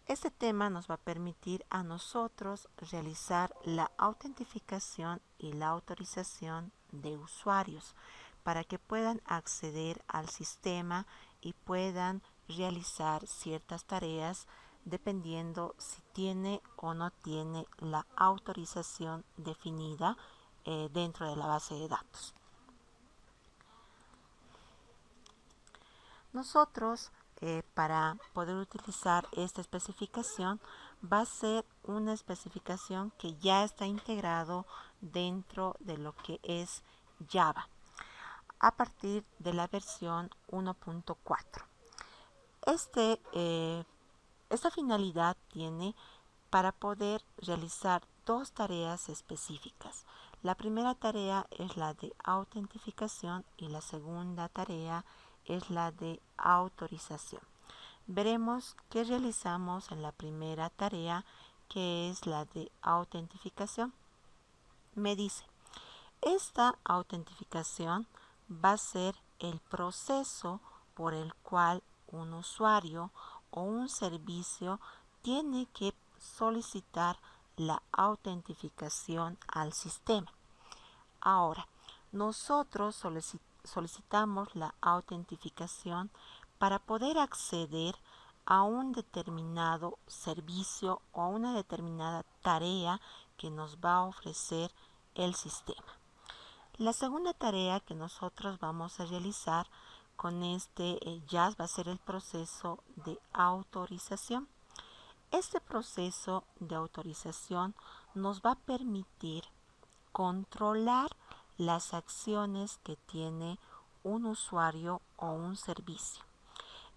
Este tema nos va a permitir a nosotros realizar la autentificación y la autorización de usuarios para que puedan acceder al sistema y puedan realizar ciertas tareas dependiendo si tiene o no tiene la autorización definida dentro de la base de datos. Nosotros, para poder utilizar esta especificación, va a ser una especificación que ya está integrado dentro de lo que es Java a partir de la versión 1.4. Esta finalidad tiene para poder realizar dos tareas específicas. La primera tarea es la de autentificación y la segunda tarea es la de autorización. Veremos qué realizamos en la primera tarea, que es la de autentificación. Me dice, esta autentificación va a ser el proceso por el cual un usuario o un servicio tiene que solicitar la autentificación al sistema. Ahora, nosotros solicitamos la autentificación para poder acceder a un determinado servicio o a una determinada tarea que nos va a ofrecer el sistema. La segunda tarea que nosotros vamos a realizar con este JAS va a ser el proceso de autorización. Este proceso de autorización nos va a permitir controlar las acciones que tiene un usuario o un servicio.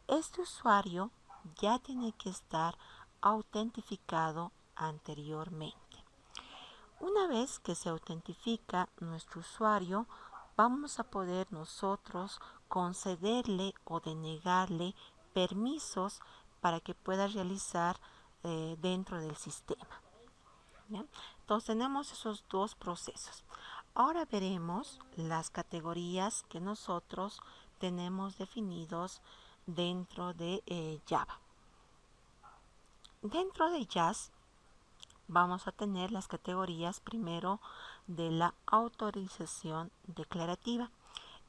Este usuario ya tiene que estar autentificado anteriormente. Una vez que se autentifica nuestro usuario, vamos a poder nosotros concederle o denegarle permisos para que pueda realizar dentro del sistema. ¿Ya? Entonces tenemos esos dos procesos. Ahora veremos las categorías que nosotros tenemos definidos dentro de Java. Dentro de JAS vamos a tener las categorías primero de la autorización declarativa.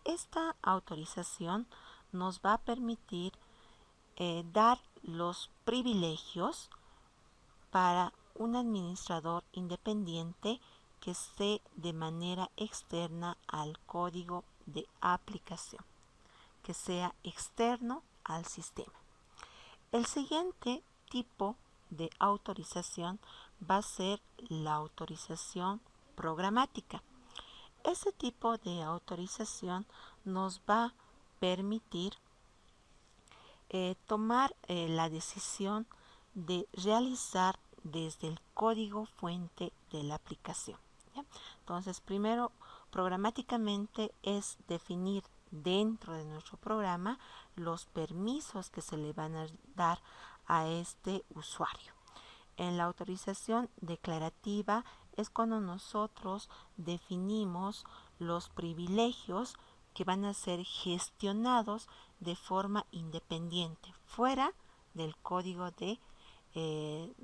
Esta autorización nos va a permitir dar los privilegios para un administrador independiente que esté de manera externa al código de aplicación, que sea externo al sistema. El siguiente tipo de autorización va a ser la autorización programática. Este tipo de autorización nos va a permitir tomar la decisión de realizar desde el código fuente de la aplicación. ¿Ya? Entonces, primero, programáticamente es definir dentro de nuestro programa los permisos que se le van a dar a este usuario. En la autorización declarativa es cuando nosotros definimos los privilegios que van a ser gestionados de forma independiente, fuera del código de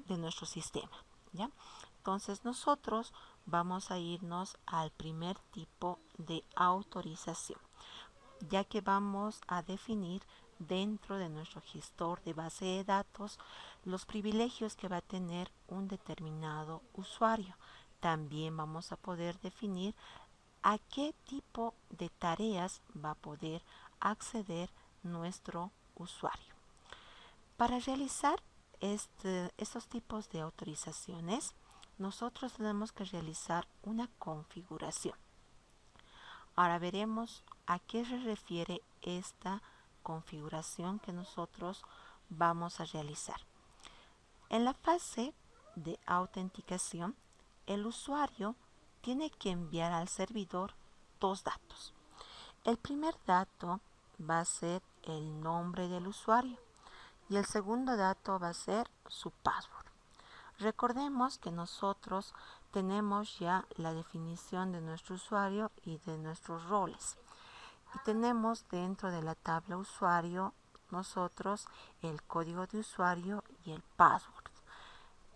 nuestro sistema. ¿Ya? Entonces nosotros vamos a irnos al primer tipo de autorización, ya que vamos a definir dentro de nuestro gestor de base de datos los privilegios que va a tener un determinado usuario. También vamos a poder definir a qué tipo de tareas va a poder acceder nuestro usuario. Para realizar estos tipos de autorizaciones, nosotros tenemos que realizar una configuración. Ahora veremos a qué se refiere esta configuración que nosotros vamos a realizar. En la fase de autenticación, el usuario tiene que enviar al servidor dos datos. El primer dato va a ser el nombre del usuario y el segundo dato va a ser su password. Recordemos que nosotros tenemos ya la definición de nuestro usuario y de nuestros roles. Y tenemos dentro de la tabla usuario nosotros el código de usuario y el password.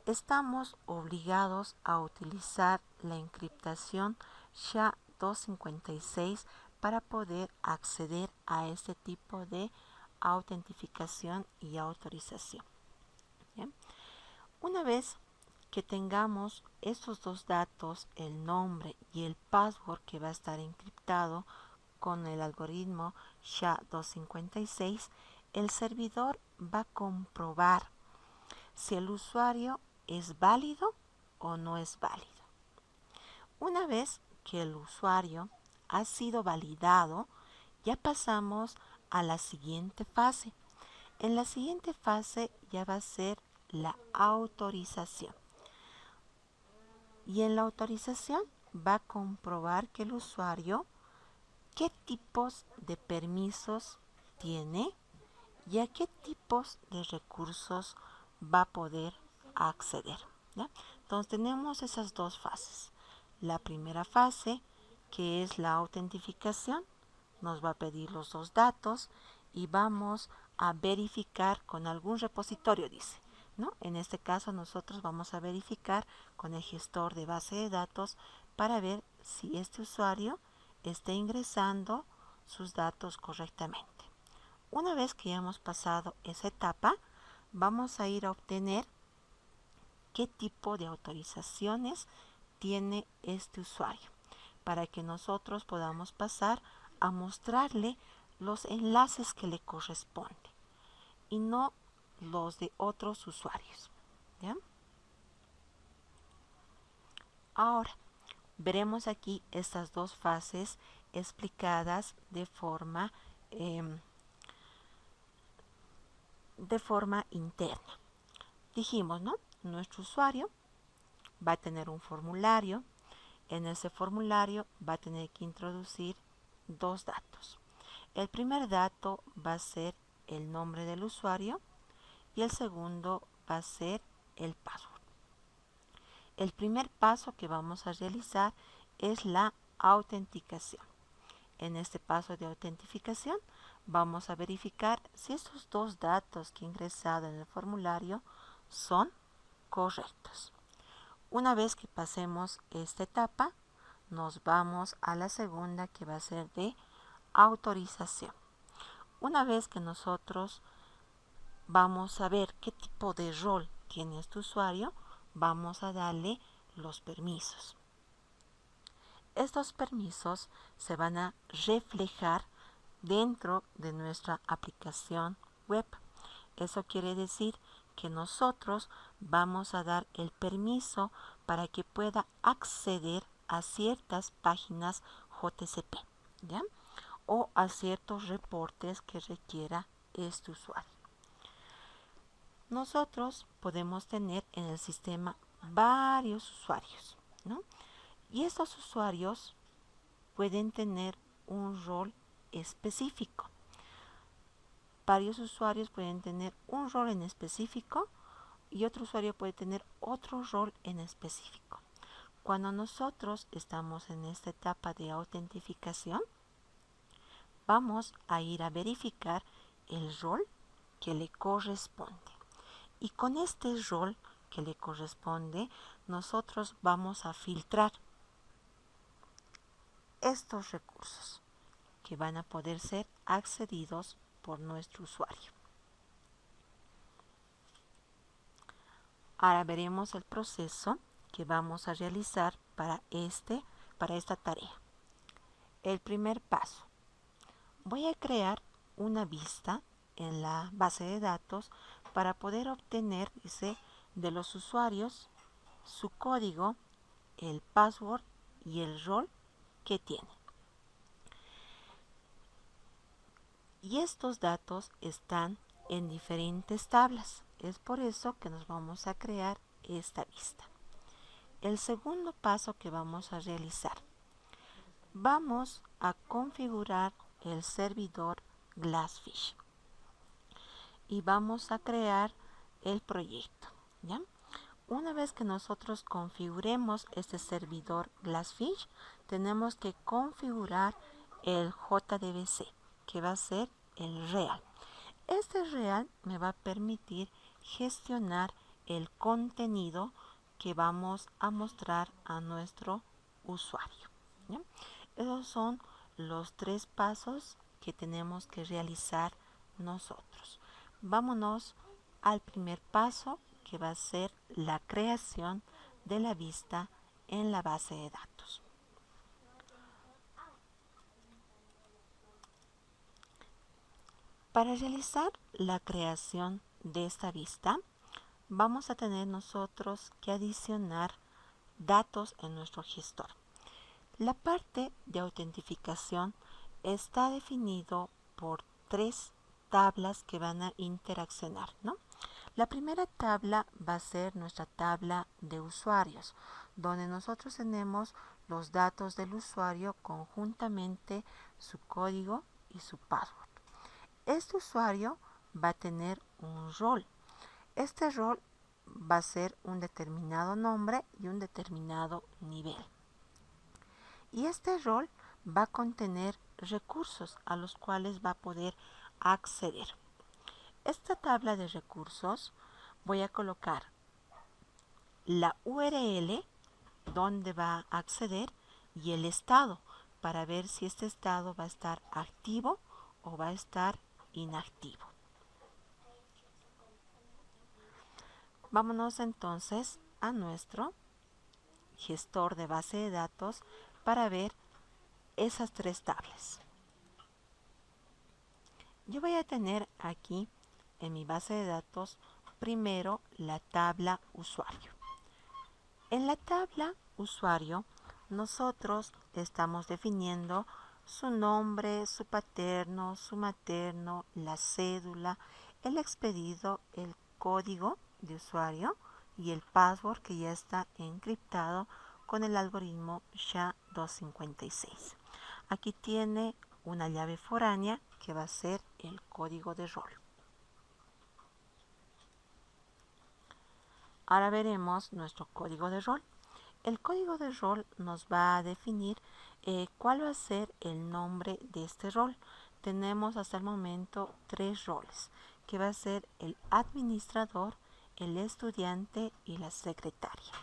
Estamos obligados a utilizar la encriptación SHA-256 para poder acceder a este tipo de autentificación y autorización. ¿Bien? Una vez que tengamos estos dos datos, el nombre y el password que va a estar encriptado con el algoritmo SHA-256, el servidor va a comprobar si el usuario es válido o no es válido. Una vez que el usuario ha sido validado, ya pasamos a la siguiente fase. En la siguiente fase ya va a ser la autorización. Y en la autorización va a comprobar que el usuario qué tipos de permisos tiene y a qué tipos de recursos va a poder acceder, ¿ya? Entonces tenemos esas dos fases. La primera fase, que es la autentificación, nos va a pedir los dos datos y vamos a verificar con algún repositorio, dice, ¿no? En este caso nosotros vamos a verificar con el gestor de base de datos para ver si este usuario está ingresando sus datos correctamente. Una vez que ya hemos pasado esa etapa, vamos a ir a obtener qué tipo de autorizaciones tiene este usuario para que nosotros podamos pasar a mostrarle los enlaces que le corresponden y no los de otros usuarios. ¿Ya? Ahora, veremos aquí estas dos fases explicadas de forma interna. Dijimos, ¿no? Nuestro usuario va a tener un formulario. En ese formulario va a tener que introducir dos datos. El primer dato va a ser el nombre del usuario y el segundo va a ser el password. El primer paso que vamos a realizar es la autenticación. En este paso de autentificación vamos a verificar si esos dos datos que he ingresado en el formulario son correctos. Una vez que pasemos esta etapa, nos vamos a la segunda, que va a ser de autorización. Una vez que nosotros vamos a ver qué tipo de rol tiene este usuario, vamos a darle los permisos. Estos permisos se van a reflejar dentro de nuestra aplicación web. Eso quiere decir que nosotros vamos a dar el permiso para que pueda acceder a ciertas páginas JCP, ¿ya? O a ciertos reportes que requiera este usuario. Nosotros podemos tener en el sistema varios usuarios, ¿no? Y estos usuarios pueden tener un rol específico. Varios usuarios pueden tener un rol en específico y otro usuario puede tener otro rol en específico. Cuando nosotros estamos en esta etapa de autentificación, vamos a ir a verificar el rol que le corresponde. Y con este rol que le corresponde, nosotros vamos a filtrar estos recursos que van a poder ser accedidos por nuestro usuario. Ahora veremos el proceso que vamos a realizar para esta tarea. El primer paso. Voy a crear una vista en la base de datos para poder obtener, dice, de los usuarios su código, el password y el rol que tienen. Y estos datos están en diferentes tablas. Es por eso que nos vamos a crear esta vista. El segundo paso que vamos a realizar. Vamos a configurar el servidor Glassfish. Y vamos a crear el proyecto, ¿ya? Una vez que nosotros configuremos este servidor Glassfish, tenemos que configurar el JDBC, que va a ser el real. Este real me va a permitir gestionar el contenido que vamos a mostrar a nuestro usuario. ¿Ya? Esos son los 3 pasos que tenemos que realizar nosotros. Vámonos al primer paso, que va a ser la creación de la vista en la base de datos. Para realizar la creación de esta vista, vamos a tener nosotros que adicionar datos en nuestro gestor. La parte de autentificación está definido por 3 tablas que van a interaccionar, ¿no? La primera tabla va a ser nuestra tabla de usuarios, donde nosotros tenemos los datos del usuario conjuntamente su código y su password. Este usuario va a tener un rol. Este rol va a ser un determinado nombre y un determinado nivel. Y este rol va a contener recursos a los cuales va a poder acceder. Esta tabla de recursos voy a colocar la URL donde va a acceder y el estado para ver si este estado va a estar activo o va a estar inactivo. Vámonos entonces a nuestro gestor de base de datos para ver esas 3 tablas. Yo voy a tener aquí en mi base de datos primero la tabla usuario. En la tabla usuario nosotros estamos definiendo su nombre, su paterno, su materno, la cédula, el expedido, el código de usuario y el password que ya está encriptado con el algoritmo SHA-256. Aquí tiene una llave foránea que va a ser el código de rol. Ahora veremos nuestro código de rol. El código de rol nos va a definir cuál va a ser el nombre de este rol. Tenemos hasta el momento 3 roles, que va a ser el administrador, el estudiante y la secretaria.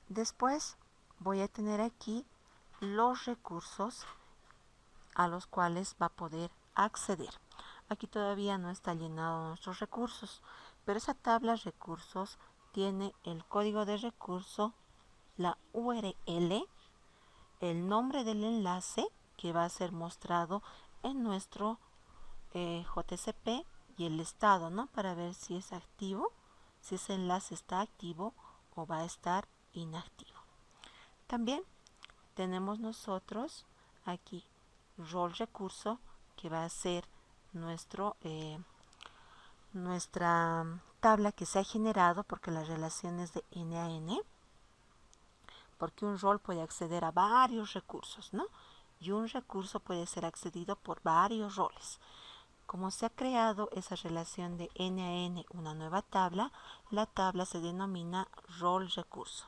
Después voy a tener aquí los recursos a los cuales va a poder acceder. Aquí todavía no está llenado nuestros recursos, pero esa tabla recursos tiene el código de recurso, la URL, el nombre del enlace que va a ser mostrado en nuestro JCP y el estado, ¿no? Para ver si es activo, si ese enlace está activo o va a estar inactivo. También tenemos nosotros aquí rol recurso, que va a ser nuestra tabla que se ha generado porque la relación es de N a N, porque un rol puede acceder a varios recursos, ¿no? Y un recurso puede ser accedido por varios roles. Como se ha creado esa relación de N a N, una nueva tabla, la tabla se denomina rol recurso.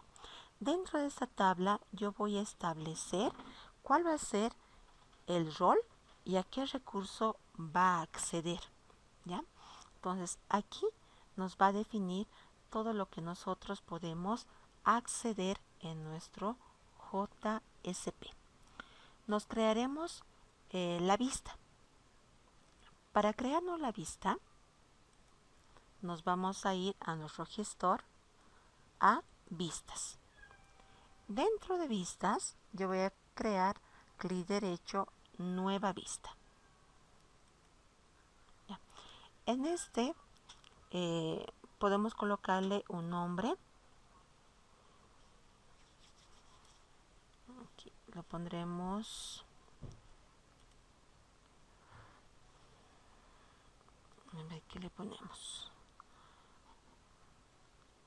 Dentro de esta tabla yo voy a establecer cuál va a ser el rol y a qué recurso va a acceder, ¿ya? Entonces aquí nos va a definir todo lo que nosotros podemos acceder en nuestro JSP. Nos crearemos la vista. Para crearnos la vista, nos vamos a ir a nuestro gestor, a vistas. Dentro de vistas, yo voy a crear clic derecho, nueva vista. Ya. En este podemos colocarle un nombre. Aquí lo pondremos. A ver qué le ponemos.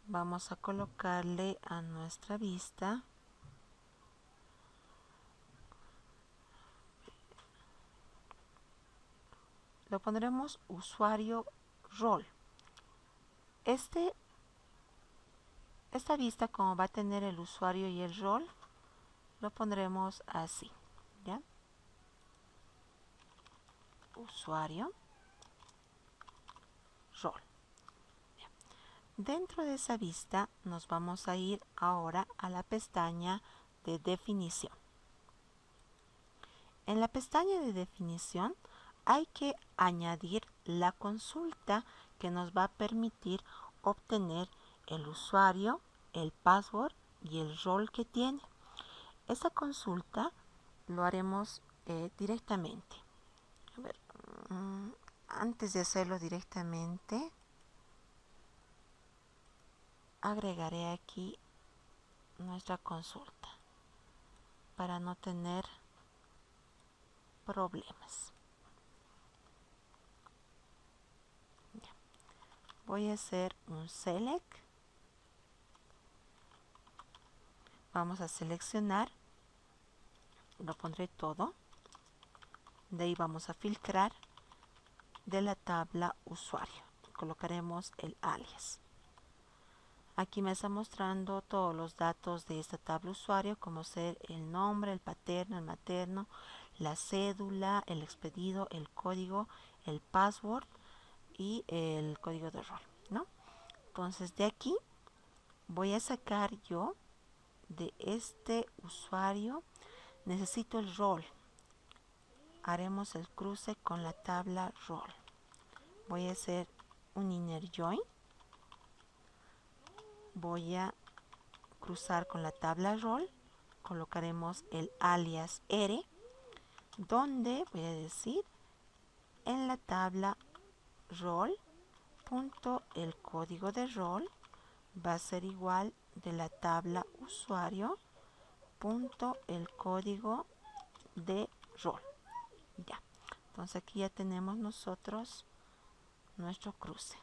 Vamos a colocarle a nuestra vista lo pondremos usuario rol. Esta vista, como va a tener el usuario y el rol, lo pondremos así, ¿ya? usuario rol. Dentro de esa vista nos vamos a ir ahora a la pestaña de definición. En la pestaña de definición hay que añadir la consulta que nos va a permitir obtener el usuario, el password y el rol que tiene. Esa consulta lo haremos directamente. A ver, antes de hacerlo directamente, agregaré aquí nuestra consulta para no tener problemas. Voy a hacer un select. Vamos a seleccionar, lo pondré todo. De ahí vamos a filtrar de la tabla usuario. Colocaremos el alias. Aquí me está mostrando todos los datos de esta tabla usuario, como ser el nombre, el paterno, el materno, la cédula, el expedido, el código, el password y el código de rol, ¿no? Entonces de aquí voy a sacar yo de este usuario, necesito el rol. Haremos el cruce con la tabla rol. Voy a hacer un inner join. Voy a cruzar con la tabla rol. Colocaremos el alias R, donde voy a decir en la tabla rol punto el código de rol va a ser igual de la tabla usuario punto el código de rol. Ya, entonces aquí ya tenemos nosotros nuestro cruce.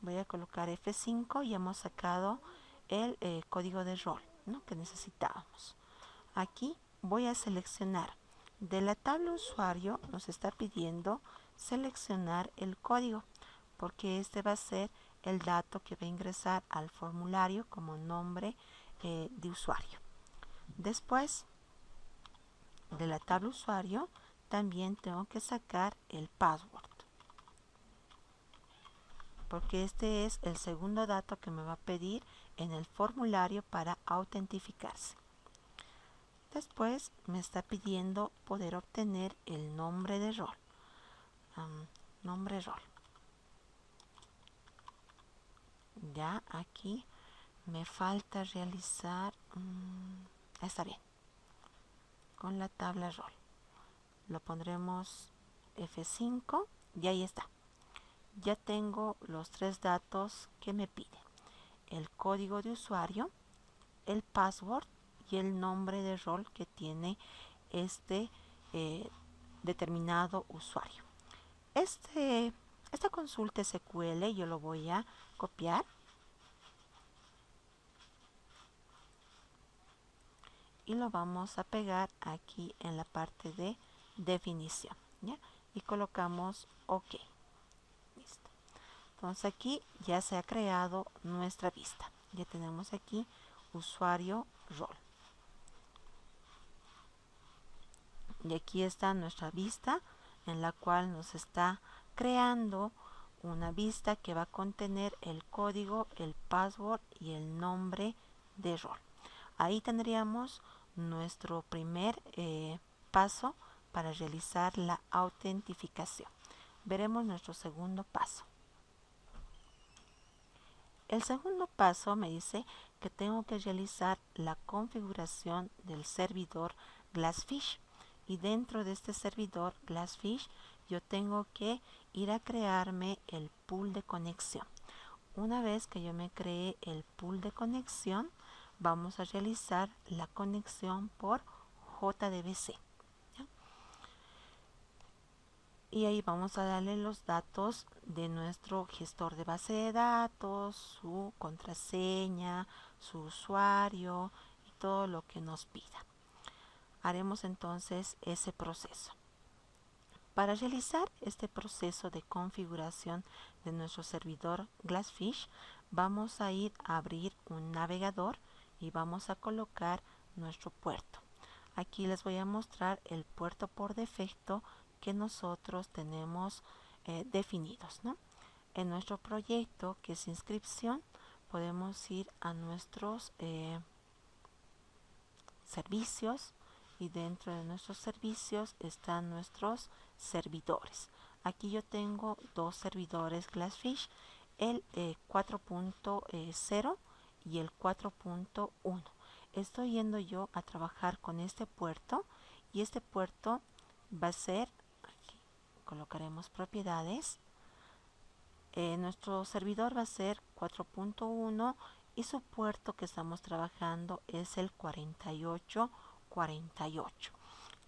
Voy a colocar F5 y hemos sacado el código de rol, ¿no?, que necesitábamos. Aquí voy a seleccionar de la tabla usuario. Nos está pidiendo seleccionar el código porque este va a ser el dato que va a ingresar al formulario como nombre de usuario. Después de la tabla usuario también tengo que sacar el password, porque este es el segundo dato que me va a pedir en el formulario para autentificarse. Después me está pidiendo poder obtener el nombre de rol. Nombre rol. Ya aquí me falta realizar, está bien, con la tabla rol. Lo pondremos F5 y ahí está. Ya tengo los tres datos que me pide: el código de usuario, el password y el nombre de rol que tiene este determinado usuario. Esta consulta SQL yo lo voy a copiar y lo vamos a pegar aquí en la parte de definición, ¿ya? Y colocamos OK. Listo. Entonces aquí ya se ha creado nuestra vista. Ya tenemos aquí usuario rol. Y aquí está nuestra vista, en la cual nos está creando una vista que va a contener el código, el password y el nombre de rol. Ahí tendríamos nuestro primer paso para realizar la autentificación. Veremos nuestro segundo paso. El segundo paso me dice que tengo que realizar la configuración del servidor Glassfish. Y dentro de este servidor Glassfish yo tengo que ir a crearme el pool de conexión. Una vez que yo me cree el pool de conexión, vamos a realizar la conexión por JDBC. ¿Ya? Y ahí vamos a darle los datos de nuestro gestor de base de datos, su contraseña, su usuario y todo lo que nos pida. Haremos entonces ese proceso. Para realizar este proceso de configuración de nuestro servidor Glassfish, vamos a ir a abrir un navegador y vamos a colocar nuestro puerto. Aquí les voy a mostrar el puerto por defecto que nosotros tenemos definidos, ¿no? En nuestro proyecto, que es inscripción, podemos ir a nuestros servicios, y dentro de nuestros servicios están nuestros servidores. Aquí yo tengo dos servidores Glassfish, el 4.0 y el 4.1. Estoy yendo yo a trabajar con este puerto, y este puerto va a ser, aquí colocaremos propiedades, nuestro servidor va a ser 4.1 y su puerto que estamos trabajando es el 4848.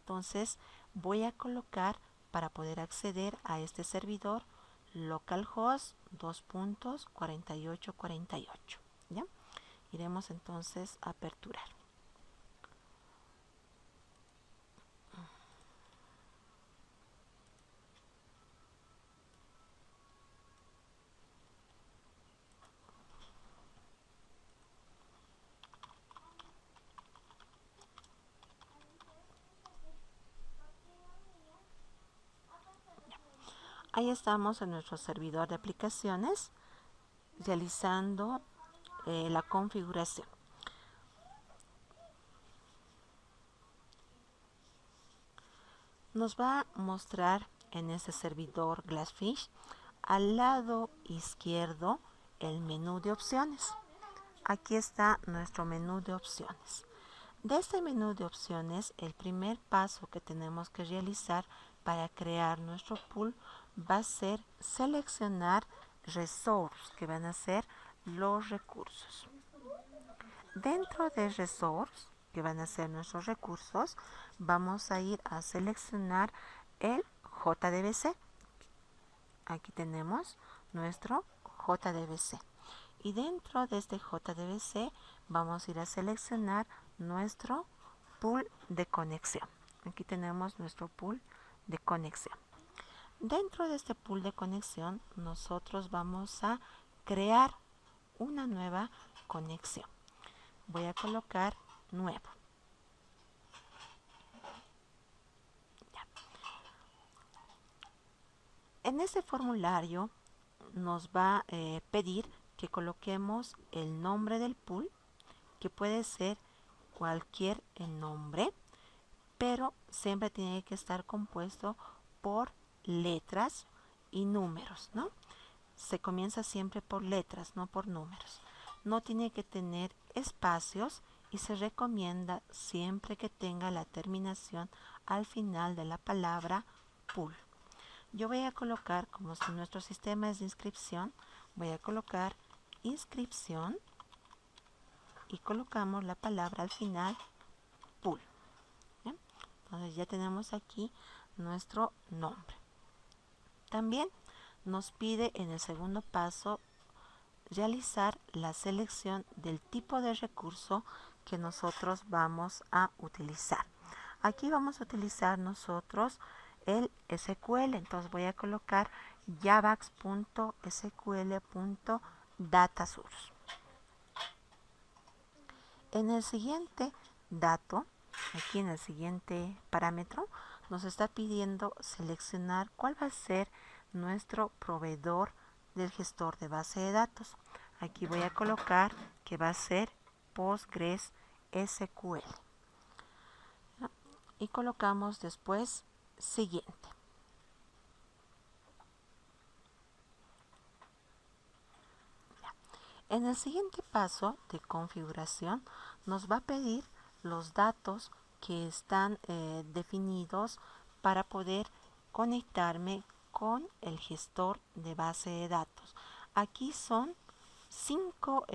Entonces voy a colocar, para poder acceder a este servidor, localhost 2.4848. ¿Ya? Iremos entonces a aperturar. Ahí estamos en nuestro servidor de aplicaciones realizando la configuración. Nos va a mostrar en este servidor Glassfish al lado izquierdo el menú de opciones. Aquí está nuestro menú de opciones. De este menú de opciones, el primer paso que tenemos que realizar para crear nuestro pool va a ser seleccionar resource, que van a ser los recursos. Dentro de resource, que van a ser nuestros recursos, vamos a ir a seleccionar el JDBC. Aquí tenemos nuestro JDBC. Y dentro de este JDBC vamos a ir a seleccionar nuestro pool de conexión. Aquí tenemos nuestro pool de conexión. Dentro de este pool de conexión nosotros vamos a crear una nueva conexión. Voy a colocar nuevo. Ya. En este formulario nos va a pedir que coloquemos el nombre del pool, que puede ser cualquier nombre, pero siempre tiene que estar compuesto por letras y números, ¿no? Se comienza siempre por letras, no por números. No tiene que tener espacios y se recomienda siempre que tenga la terminación al final de la palabra pool. Yo voy a colocar, como si nuestro sistema es de inscripción, voy a colocar inscripción y colocamos la palabra al final pool. ¿Bien? Entonces ya tenemos aquí nuestro nombre. También nos pide en el segundo paso realizar la selección del tipo de recurso que nosotros vamos a utilizar. Aquí vamos a utilizar nosotros el SQL, entonces voy a colocar javax.sql.datasource. En el siguiente dato, aquí en el siguiente parámetro, nos está pidiendo seleccionar cuál va a ser nuestro proveedor del gestor de base de datos. Aquí voy a colocar que va a ser PostgreSQL. Y colocamos después siguiente. En el siguiente paso de configuración nos va a pedir los datos que están definidos para poder conectarme con el gestor de base de datos. Aquí son 5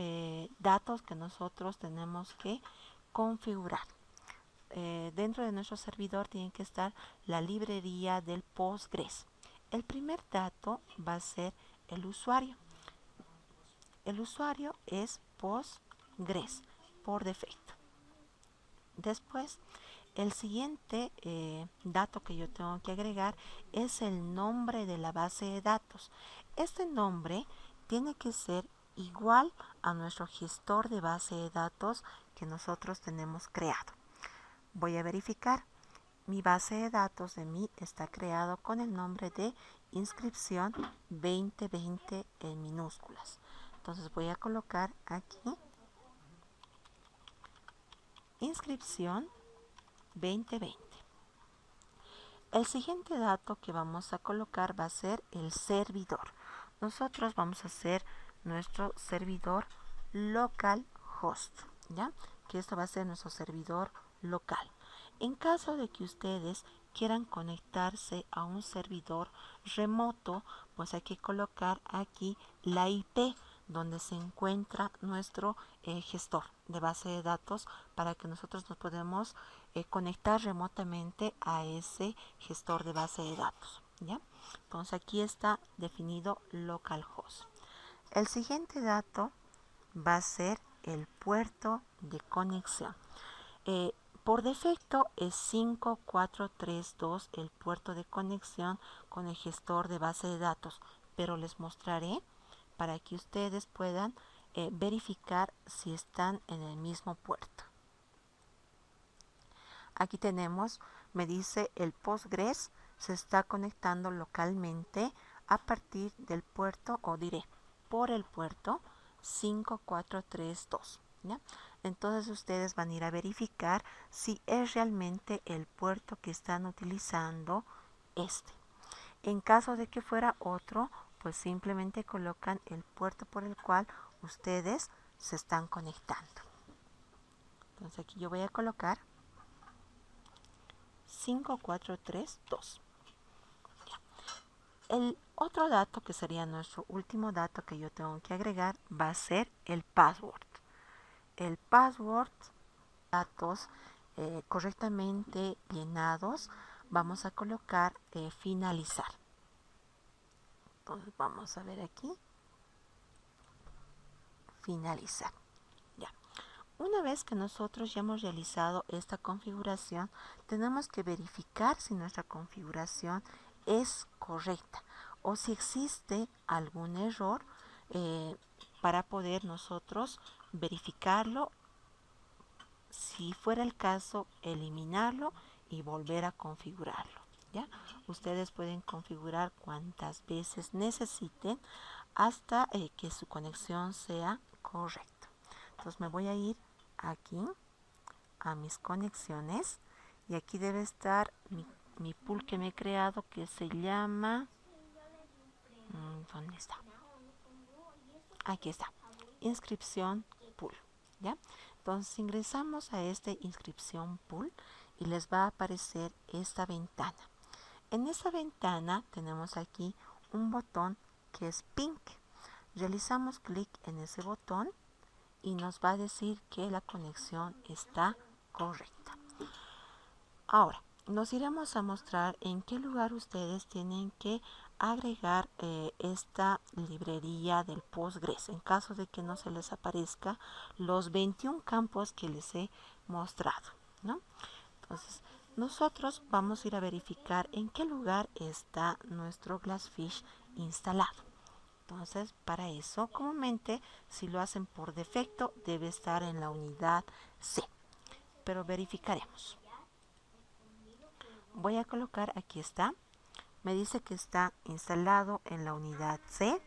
datos que nosotros tenemos que configurar. Dentro de nuestro servidor tiene que estar la librería del Postgres. El primer dato va a ser el usuario. El usuario es Postgres por defecto. Después, el siguiente dato que yo tengo que agregar es el nombre de la base de datos. Este nombre tiene que ser igual a nuestro gestor de base de datos que nosotros tenemos creado. Voy a verificar. mi base de datos de mí está creado con el nombre de inscripción 2020 en minúsculas. Entonces voy a colocar aquí inscripción 2020. El siguiente dato que vamos a colocar va a ser el servidor. Nosotros vamos a hacer nuestro servidor localhost, ¿ya? Que esto va a ser nuestro servidor local. En caso de que ustedes quieran conectarse a un servidor remoto, pues hay que colocar aquí la IP donde se encuentra nuestro gestor de base de datos para que nosotros nos podamos conectar remotamente a ese gestor de base de datos, ¿ya? Entonces aquí está definido localhost. El siguiente dato va a ser el puerto de conexión. Eh, por defecto es 5432 el puerto de conexión con el gestor de base de datos, pero les mostraré para que ustedes puedan verificar si están en el mismo puerto. Aquí tenemos, me dice el Postgres se está conectando localmente a partir del puerto, o diré, por el puerto 5432, ¿ya? Entonces ustedes van a ir a verificar si es realmente el puerto que están utilizando este. En caso de que fuera otro, pues simplemente colocan el puerto por el cual ustedes se están conectando. Entonces aquí yo voy a colocar 5432. El otro dato que sería nuestro último dato que yo tengo que agregar va a ser el password. El password, datos correctamente llenados, vamos a colocar finalizar. Entonces vamos a ver aquí, finalizar. Ya. Una vez que nosotros ya hemos realizado esta configuración, tenemos que verificar si nuestra configuración es correcta o si existe algún error para poder nosotros verificarlo. Si fuera el caso, eliminarlo y volver a configurarlo, ¿ya? Ustedes pueden configurar cuantas veces necesiten hasta que su conexión sea correcta. Entonces me voy a ir aquí a mis conexiones y aquí debe estar mi pool que me he creado, que se llama, ¿dónde está? Aquí está, inscripción pool, ¿ya? Entonces ingresamos a este inscripción pool y les va a aparecer esta ventana. En esta ventana tenemos aquí un botón que es pink. Realizamos clic en ese botón y nos va a decir que la conexión está correcta. Ahora, nos iremos a mostrar en qué lugar ustedes tienen que agregar esta librería del Postgres en caso de que no se les aparezca los 21 campos que les he mostrado, ¿no? Entonces, nosotros vamos a ir a verificar en qué lugar está nuestro Glassfish instalado. Entonces, para eso, comúnmente, si lo hacen por defecto, debe estar en la unidad C. Pero verificaremos. Voy a colocar, aquí está. Me dice que está instalado en la unidad C,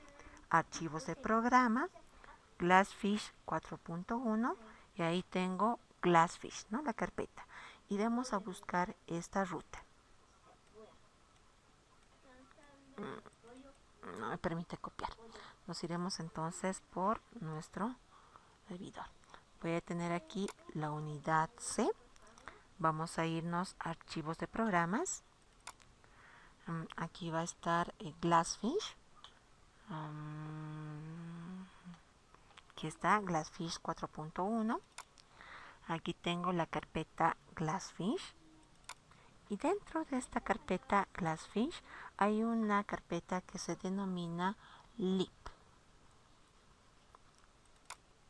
archivos de programa, Glassfish 4.1 y ahí tengo Glassfish, ¿no? La carpeta. Y vamos a buscar esta ruta. No me permite copiar. Nos iremos entonces por nuestro servidor. Voy a tener aquí la unidad C. Vamos a irnos a archivos de programas. Aquí va a estar Glassfish. Aquí está Glassfish 4.1. Aquí tengo la carpeta Glassfish. Y dentro de esta carpeta Glassfish hay una carpeta que se denomina lib.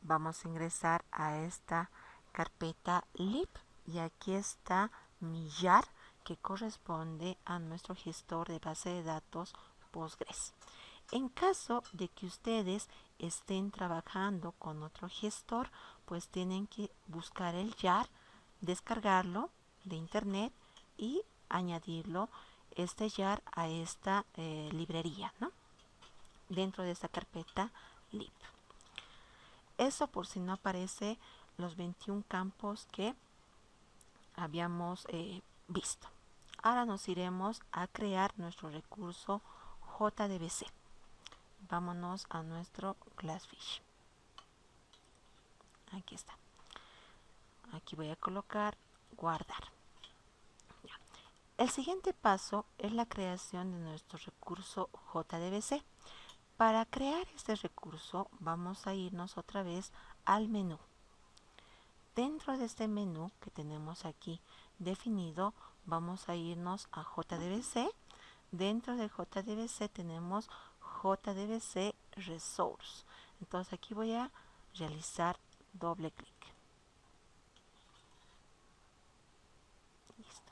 Vamos a ingresar a esta carpeta lib y aquí está mi jar que corresponde a nuestro gestor de base de datos Postgres. En caso de que ustedes estén trabajando con otro gestor, pues tienen que buscar el jar, descargarlo de internet y añadirlo, jar a esta librería, ¿no? Dentro de esta carpeta lib. Eso por si no aparece los 21 campos que habíamos visto. Ahora nos iremos a crear nuestro recurso JDBC. Vámonos a nuestro Glassfish. Aquí está. Aquí voy a colocar guardar. Ya. El siguiente paso es la creación de nuestro recurso JDBC. Para crear este recurso vamos a irnos otra vez al menú. Dentro de este menú que tenemos aquí definido, vamos a irnos a JDBC. Dentro de JDBC tenemos JDBC Resource. Entonces aquí voy a realizar doble clic. Listo.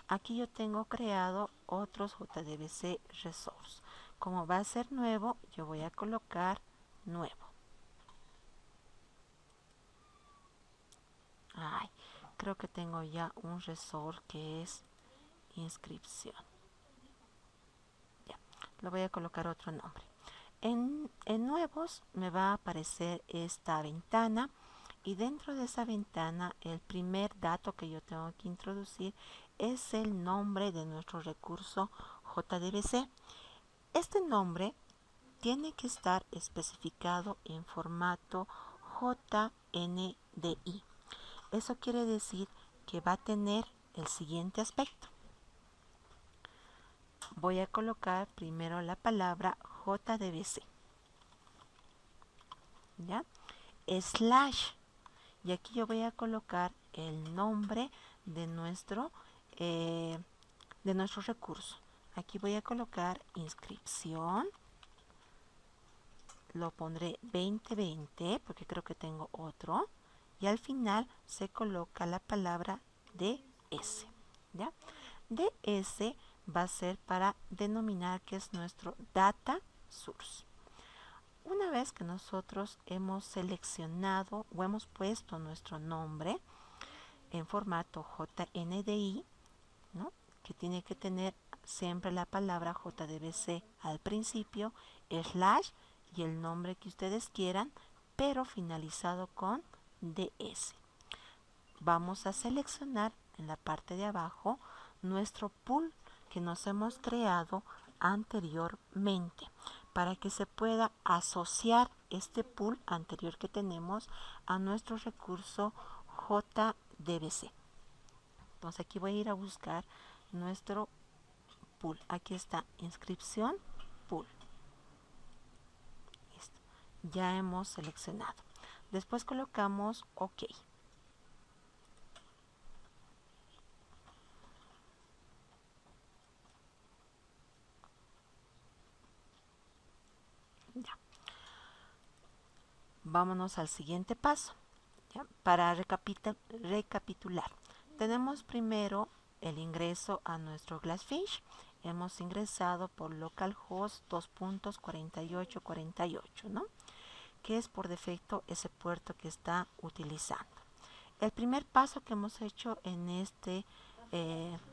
Aquí yo tengo creado otros JDBC Resource. Como va a ser nuevo, yo voy a colocar nuevo. Ay, creo que tengo ya un resource que es inscripción. Ya, lo voy a colocar otro nombre. En nuevos me va a aparecer esta ventana y dentro de esa ventana el primer dato que yo tengo que introducir es el nombre de nuestro recurso JDBC. Este nombre tiene que estar especificado en formato JNDI. Eso quiere decir que va a tener el siguiente aspecto. Voy a colocar primero la palabra JDBC. ¿Ya? Slash. Y aquí yo voy a colocar el nombre de nuestro recurso. Aquí voy a colocar inscripción. Lo pondré 2020 porque creo que tengo otro. Y al final se coloca la palabra DS. ¿Ya? DS va a ser para denominar que es nuestro data source. Una vez que nosotros hemos seleccionado o hemos puesto nuestro nombre en formato JNDI, ¿no? Que tiene que tener siempre la palabra JDBC al principio, slash y el nombre que ustedes quieran, pero finalizado con DS. Vamos a seleccionar en la parte de abajo nuestro pool que nos hemos creado anteriormente para que se pueda asociar este pool anterior que tenemos a nuestro recurso JDBC. Entonces aquí voy a ir a buscar nuestro pool. Aquí está inscripción pool. Listo. Ya hemos seleccionado. Después colocamos OK. Ya. Vámonos al siguiente paso. ¿Ya? Para recapitular. Tenemos primero el ingreso a nuestro Glassfish. Hemos ingresado por localhost 2.4848, ¿no? Que es por defecto ese puerto que está utilizando. El primer paso que hemos hecho en este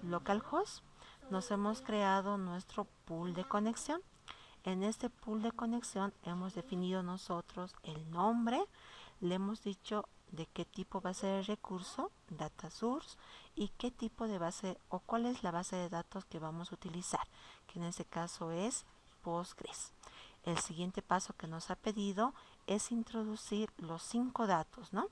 localhost, nos hemos creado nuestro pool de conexión. En este pool de conexión hemos definido nosotros el nombre, le hemos dicho de qué tipo va a ser el recurso, data source, y qué tipo de base o cuál es la base de datos que vamos a utilizar, que en este caso es Postgres. El siguiente paso que nos ha pedido es introducir los 5 datos, ¿no?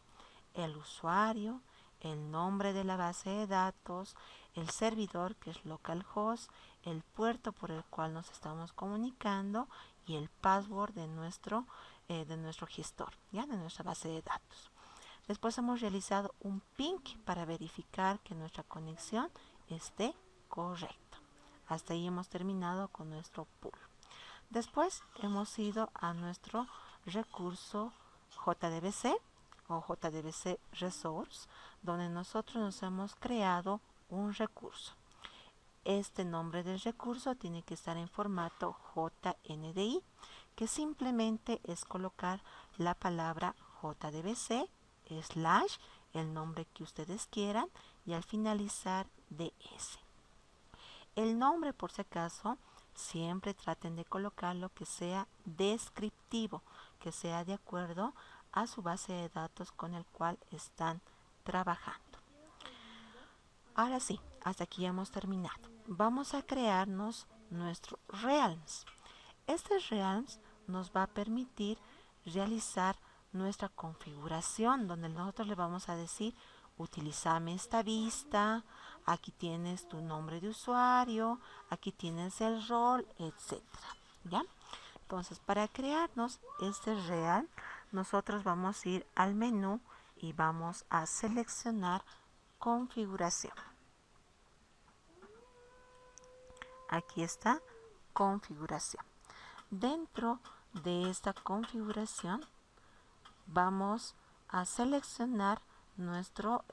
El usuario, el nombre de la base de datos, el servidor que es localhost, el puerto por el cual nos estamos comunicando y el password de nuestro gestor, ¿ya? De nuestra base de datos. Después hemos realizado un ping para verificar que nuestra conexión esté correcta. Hasta ahí hemos terminado con nuestro pool. Después hemos ido a nuestro recurso JDBC o JDBC Resource, donde nosotros nos hemos creado un recurso. Este nombre del recurso tiene que estar en formato JNDI, que simplemente es colocar la palabra JDBC / el nombre que ustedes quieran y al finalizar DS. El nombre, por si acaso, siempre traten de colocar lo que sea descriptivo, que sea de acuerdo a su base de datos con el cual están trabajando. Ahora sí, hasta aquí hemos terminado. Vamos a crearnos nuestro realms. Este realms nos va a permitir realizar nuestra configuración, donde nosotros le vamos a decir, utilízame esta vista, aquí tienes tu nombre de usuario, aquí tienes el rol, etcétera. ¿Ya? Entonces, para crearnos este real, nosotros vamos a ir al menú y vamos a seleccionar configuración. Aquí está configuración. Dentro de esta configuración vamos a seleccionar nuestro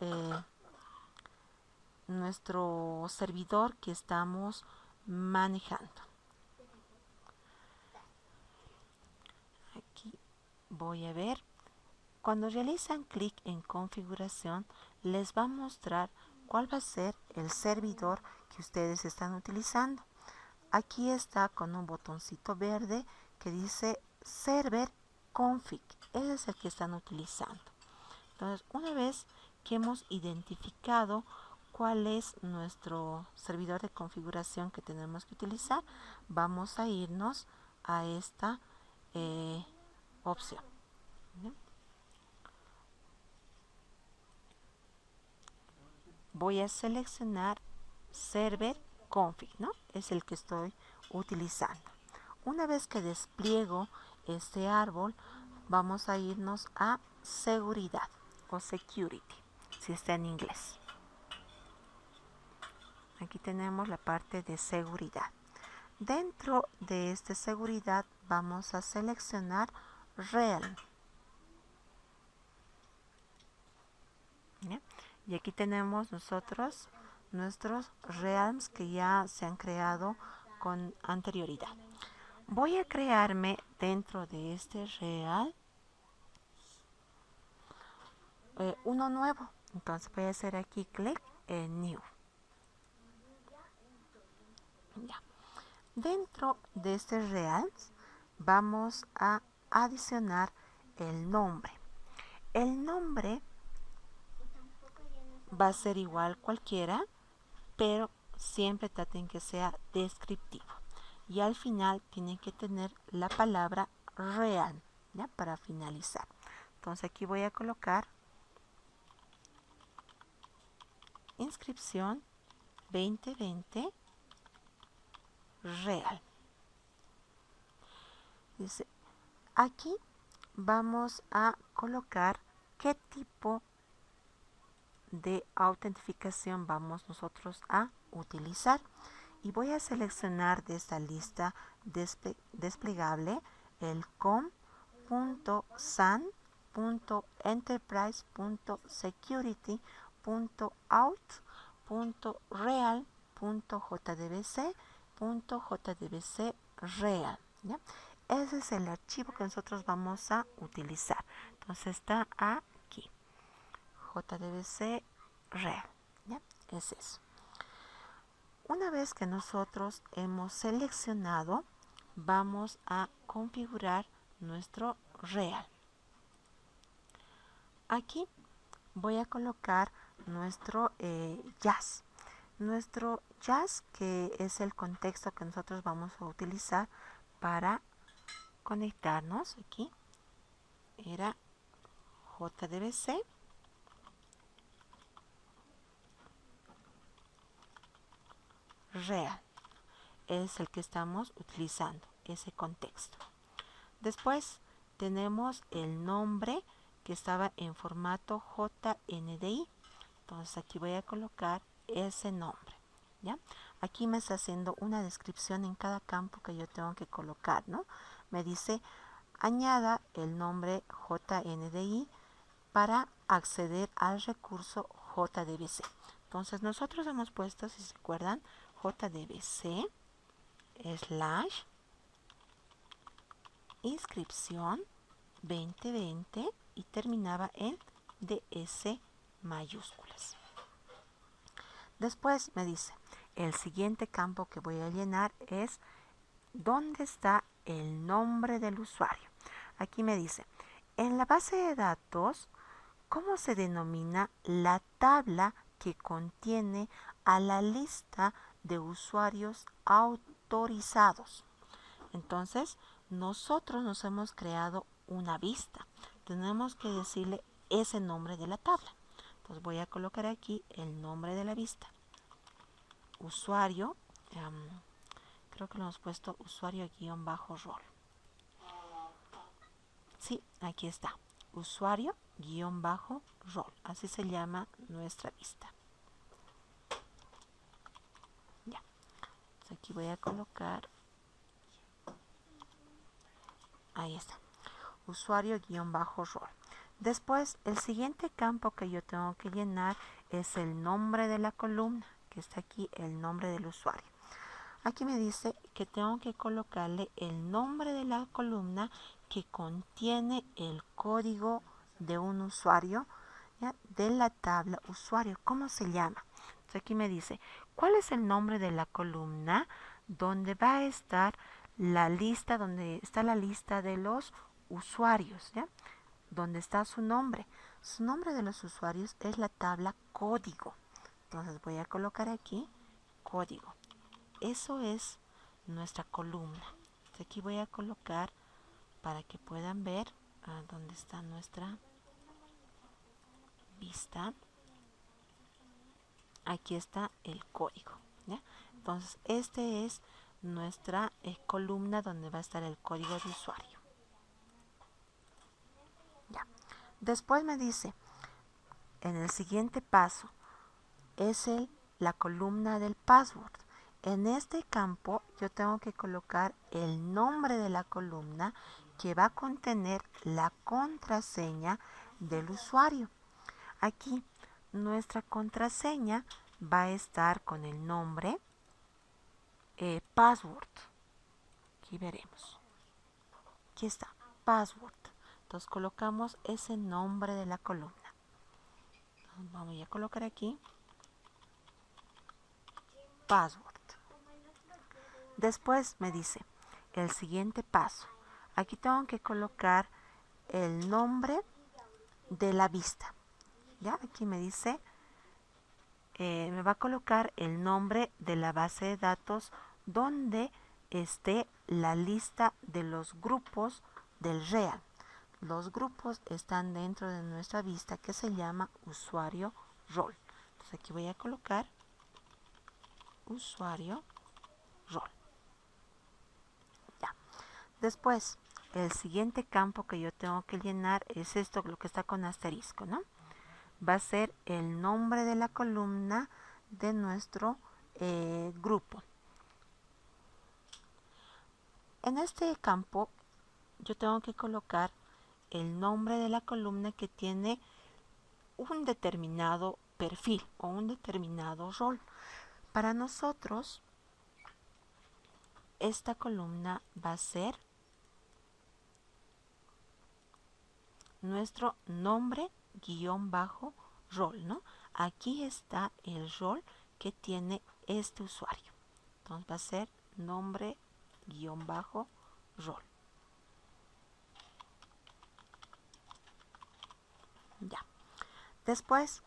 servidor que estamos manejando. Aquí voy a ver. Cuando realizan clic en configuración, les va a mostrar cuál va a ser el servidor que ustedes están utilizando. Aquí está con un botoncito verde que dice server config. Ese es el que están utilizando. Entonces, una vez que hemos identificado cuál es nuestro servidor de configuración que tenemos que utilizar, vamos a irnos a esta opción. ¿Bien? Voy a seleccionar server config, ¿no? Es el que estoy utilizando. Una vez que despliego este árbol, vamos a irnos a seguridad o security, si está en inglés. Aquí tenemos la parte de seguridad. Dentro de esta seguridad vamos a seleccionar realm. ¿Bien? Y aquí tenemos nosotros nuestros realms que ya se han creado con anterioridad. Voy a crearme dentro de este real uno nuevo. Entonces voy a hacer aquí clic en new. Ya. Dentro de este realms vamos a adicionar el nombre. El nombre va a ser igual cualquiera, pero siempre traten que sea descriptivo. Y al final tienen que tener la palabra real, ¿ya? Para finalizar. Entonces aquí voy a colocar inscripción 2020 real. Dice, aquí vamos a colocar qué tipo de autentificación vamos nosotros a utilizar. Y voy a seleccionar de esta lista desplegable el com.san.enterprise.security.out.real.jdbc real. ¿Ya? Ese es el archivo que nosotros vamos a utilizar. Entonces está aquí. JDBC real. ¿Ya? Es eso. Una vez que nosotros hemos seleccionado, vamos a configurar nuestro real. Aquí voy a colocar nuestro jazz. Nuestro jazz, que es el contexto que nosotros vamos a utilizar para conectarnos aquí, era JDBC real. Es el que estamos utilizando, ese contexto. Después tenemos el nombre que estaba en formato JNDI. Entonces aquí voy a colocar ese nombre. ¿Ya? Aquí me está haciendo una descripción en cada campo que yo tengo que colocar, ¿no? Me dice, añada el nombre JNDI para acceder al recurso JDBC. Entonces nosotros hemos puesto, si se acuerdan, JDBC / inscripción 2020 y terminaba en DS mayúsculas. Después me dice, el siguiente campo que voy a llenar es ¿dónde está el nombre del usuario? Aquí me dice, en la base de datos, ¿cómo se denomina la tabla que contiene a la lista de usuarios autorizados? Entonces, nosotros nos hemos creado una vista. Tenemos que decirle ese nombre de la tabla. Entonces voy a colocar aquí el nombre de la vista. Usuario, creo que lo hemos puesto usuario-rol. Sí, aquí está. Usuario-rol. Así se llama nuestra vista. Ya. Entonces aquí voy a colocar. Ahí está. Usuario-rol. Después, el siguiente campo que yo tengo que llenar es el nombre de la columna, que está aquí, el nombre del usuario. Aquí me dice que tengo que colocarle el nombre de la columna que contiene el código de un usuario, ¿ya? De la tabla usuario. ¿Cómo se llama? Entonces aquí me dice, ¿cuál es el nombre de la columna donde va a estar la lista, donde está la lista de los usuarios, ¿ya? Donde está su nombre. Su nombre de los usuarios es la tabla código. Entonces voy a colocar aquí código. Eso es nuestra columna. Entonces aquí voy a colocar para que puedan ver dónde está nuestra vista. Aquí está el código, ¿ya? Entonces este es nuestra columna donde va a estar el código de usuario. Ya. Después me dice, en el siguiente paso es la columna del password. En este campo yo tengo que colocar el nombre de la columna que va a contener la contraseña del usuario. Aquí nuestra contraseña va a estar con el nombre password. Aquí veremos. Aquí está, password. Entonces colocamos ese nombre de la columna. Entonces, vamos a colocar aquí password. Después me dice el siguiente paso. Aquí tengo que colocar el nombre de la vista. ¿Ya? Aquí me dice, me va a colocar el nombre de la base de datos donde esté la lista de los grupos del REAL. Los grupos están dentro de nuestra vista que se llama usuario rol. Entonces aquí voy a colocar usuario rol. Ya. Después, el siguiente campo que yo tengo que llenar es esto, lo que está con asterisco, ¿no? Va a ser el nombre de la columna de nuestro grupo. En este campo yo tengo que colocar el nombre de la columna que tiene un determinado perfil o un determinado rol. Para nosotros, esta columna va a ser nuestro nombre _rol, ¿no? Aquí está el rol que tiene este usuario. Entonces va a ser nombre _rol. Ya. Después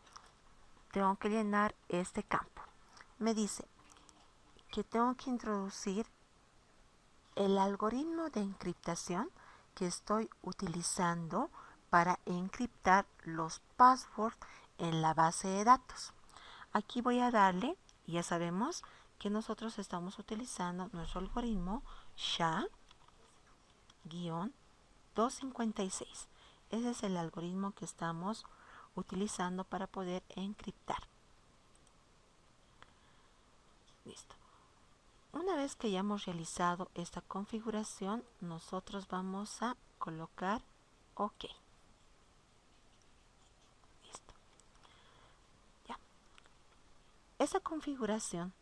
tengo que llenar este campo. Me dice que tengo que introducir el algoritmo de encriptación que estoy utilizando para encriptar los passwords en la base de datos. Aquí voy a darle, ya sabemos que nosotros estamos utilizando nuestro algoritmo SHA-256. Ese es el algoritmo que estamos utilizando para poder encriptar. Listo. Una vez que ya hemos realizado esta configuración, nosotros vamos a colocar OK. Listo. Ya. Esa configuración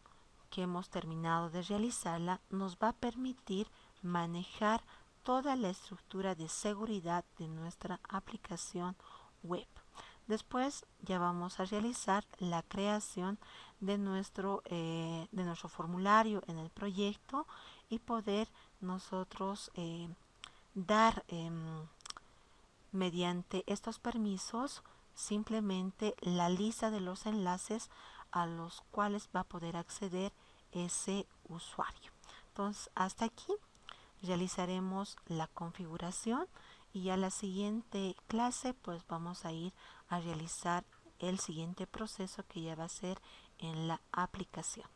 que hemos terminado de realizarla nos va a permitir manejar toda la estructura de seguridad de nuestra aplicación web. Después ya vamos a realizar la creación de nuestro formulario en el proyecto y poder nosotros dar mediante estos permisos simplemente la lista de los enlaces a los cuales va a poder acceder ese usuario. Entonces, hasta aquí realizaremos la configuración y a la siguiente clase pues vamos a ir a realizar el siguiente proceso que ya va a ser en la aplicación.